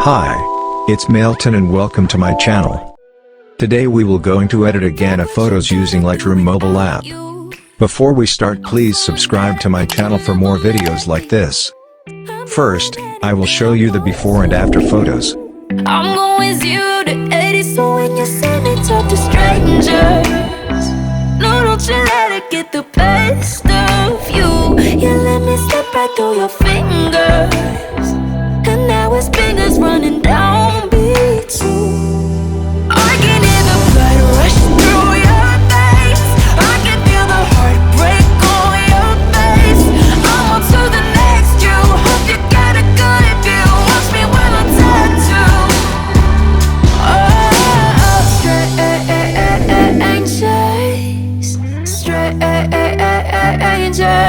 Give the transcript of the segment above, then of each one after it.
Hi, it's Meleton and welcome to my channel. Today we will going to edit again of photos using Lightroom mobile app. Before we start, please subscribe to my channel for more videos like this. First, I will show you the before and after photos. I'm going 0 to 80, so when you see me talk to strangers, no, don't you let it get the best of you. You let me slip right through your fingers, and now it's fingers running down beats too. I can hear the blood rush through your veins, I can feel the heartbreak on your face. I'm on to the next, you hope you got a good view. Watch me while I'm tattooed. Oh, strangers,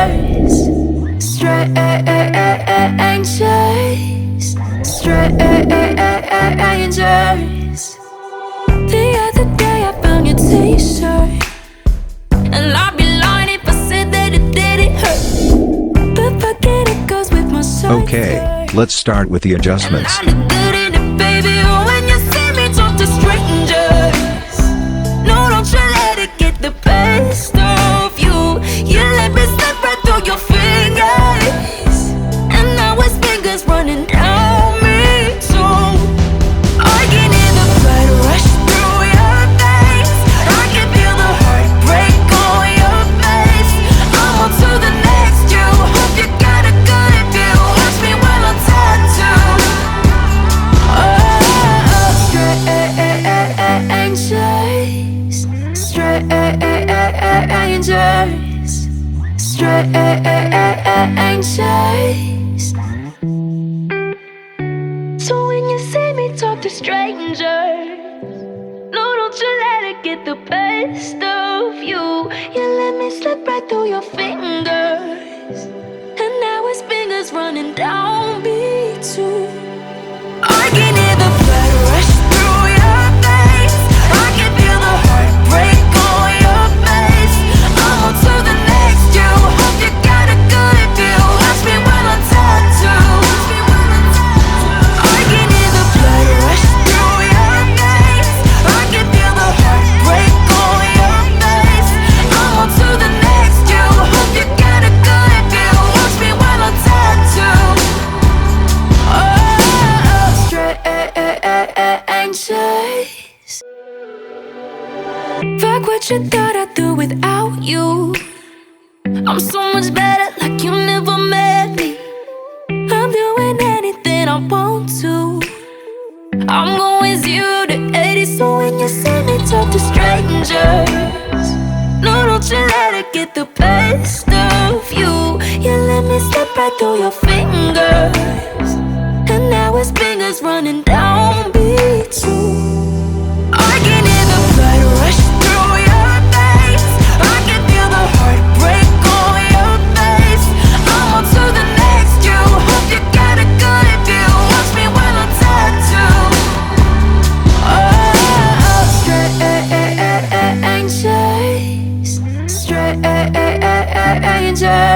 strangers. The other day I found your t-shirt, and I'd be lying if I said that it didn't hurt. But forget it goes with my shirt. Okay, let's start with the adjustments. And I look good in it, baby, when you see me talk to strangers. No, don't you let it get the best of you. You let me slip right through your fingers, and now it's fingers running down me too. I can hear the blood rush through your veins, I can feel the heartbreak on your face. I'm on to the next, you hope you got a good view. Watch me while I'm tattooed. Oh, strangers. So when you see me talk to strangers, no, don't you let it get the best of you. You let me slip right through your fingers, and now it's fingers running down me too. I can hear the blood rush through your veins, I can feel the heartbreak on your face. I'm on to the next, you hope you got a good view. Watch me while I'm tattooed. I can hear the blood rush through your veins, I can feel the heartbreak on your face. I'm on to the next, you hope you got a good view. Watch me while I'm tattooed. Oh, strangers. Fuck what you thought I'd do without you. I'm so much better, like you never met me. I'm doing anything I want to. I'm going 0 to 80, so when you see me talk to strangers, no, don't you let it get the best of you. You let me slip right through your fingers, and now it's fingers running down beats too. I can hear the blood rush through your veins, I can feel the heartbreak on your face. I'm on to the next, you hope you got a good view. Watch me while I'm tattooed. Oh, strangers,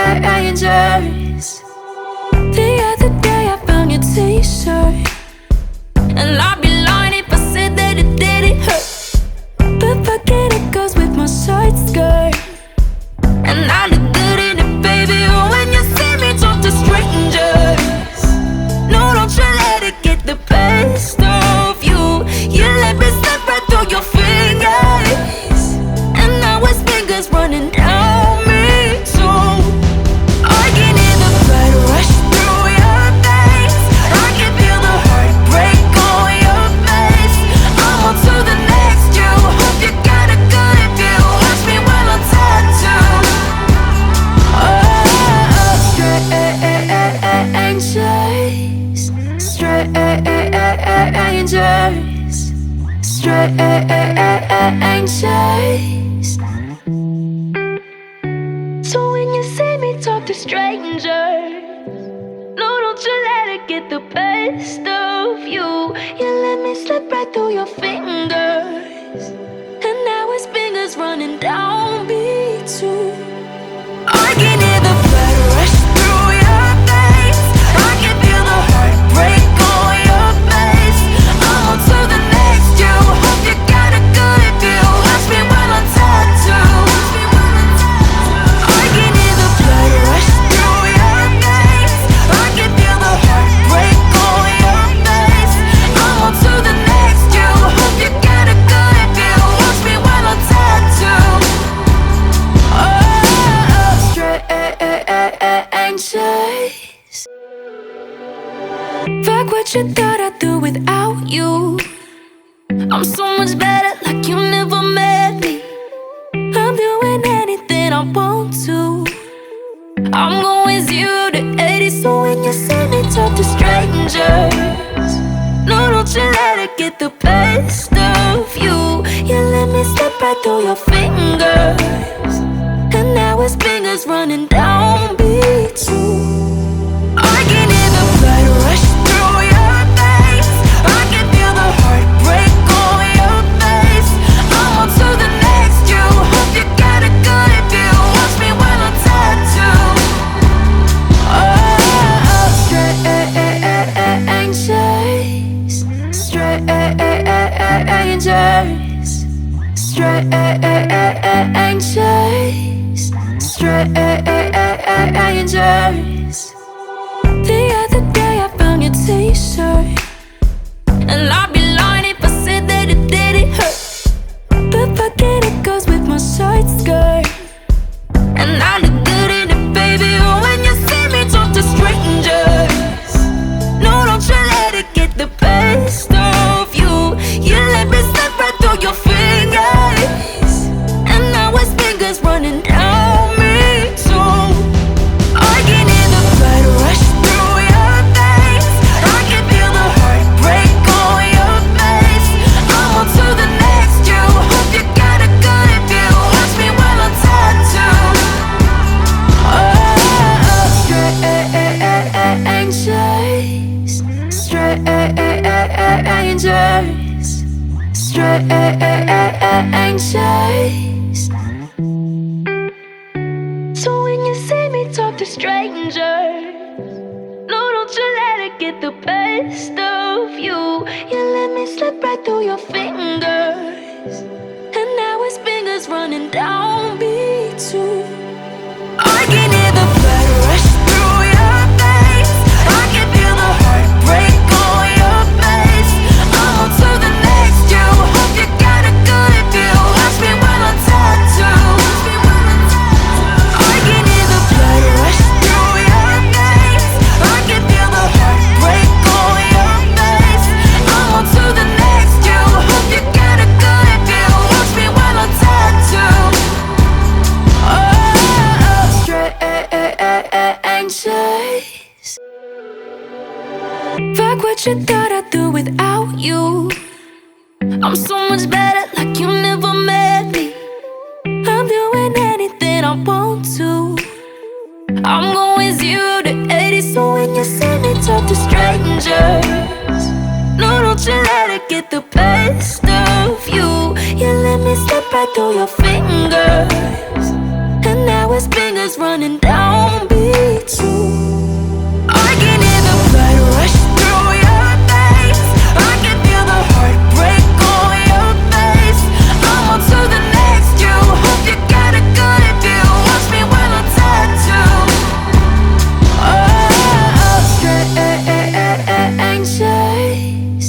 strangers. The other day I found your t-shirt, and I'd be lying if I said that it didn't hurt. But forget it goes with my short skirt, and I look good in it, baby, when you see me talk to strangers. No, don't you let it get the best of you. You let me slip right through your fingers, and now it's fingers running down me too. I can hear the blood rush through your veins, I can feel the heartbreak on your face. I'm on to the next, you hope you got a good view. Watch me while I'm tattooed. Oh, strangers. So when you see me talk to strangers, no, don't you let it it get the best of you. You let me slip right through your fingers, and now his fingers running down me too. I can hear the blood rush through your veins. I can feel the heartbreak on your face. I'm on to the next. You hope you got a good view. Watch me while I'm tattooed. I can hear the blood rush through your veins. I can feel the heartbreak on your face. I'm on to the next. You hope you got a good view. Watch me while I'm tattooed. Anxious. Fuck what you thought I'd do without you. I'm so much better, like you never met me. I'm doing anything I want to. I'm going 0 to 80, so when you see me talk to strangers, no, don't you let it get the best of you. You let me slip right through your fingers, and now his fingers running down me too. I can hear the blood rush through your veins. I can feel the heartbreak on your face. I'm on to the next. You hope you got a good view. Watch me while I'm tattooed. Strangers, strangers. The other day I found your t-shirt, and I'd be lying if I said that it didn't hurt. But fuck it, it goes with my short skirt, and I look good in it, baby. When you see me talk to strangers, no, don't you let it get the best of you. You let me slip right through your fingers, and now his fingers running down me too. I can hear the blood rush through your veins. I can feel the heartbreak on your face. I'm on to the next. You hope you got a good view. Watch me while I'm tattooed. Strangers. So when you see me talk to strangers, no, don't you let it get the best of you. You let me slip right through your fingers, and now his fingers running down me too. I can hear the blood rush through your veins. I can feel the heartbreak on your face. I'm on to the next. You hope you got a good view. Watch me while I'm tattooed. I can hear the blood rush through your veins. I can feel the heartbreak on your face. I'm on to the next. You hope you got a good view. Watch me while I'm tattooed. Anxious. Fuck what you thought I'd do without you. I'm so much better, like you never met me. I'm doing anything I want to. I'm going 0 to 80, so when you see me talk to strangers, no, don't you let it get the best of you. You let me slip right through your fingers, and now his fingers running down me too. I can hear the blood rush through your veins. I can feel the heartbreak on your face. I'm on to the next. You hope you got a good view. Watch me while I'm tattooed. Anxious,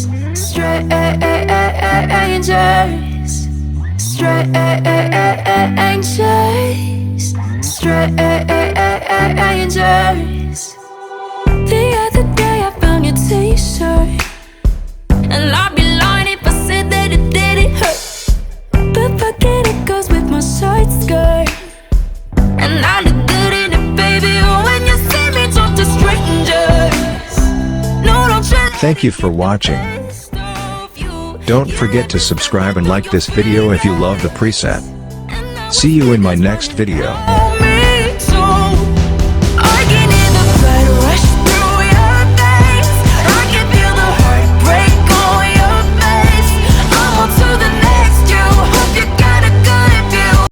strangers. The other day I found your t-shirt, and I'd be lying if I said that it didn't hurt. But fuck it, it goes with my short skirt, and I look good in it, baby. When you see me talk to strangers, no, don't you. Thank you for watching. Don't forget to subscribe and like this video if you love the preset. See you in my next video.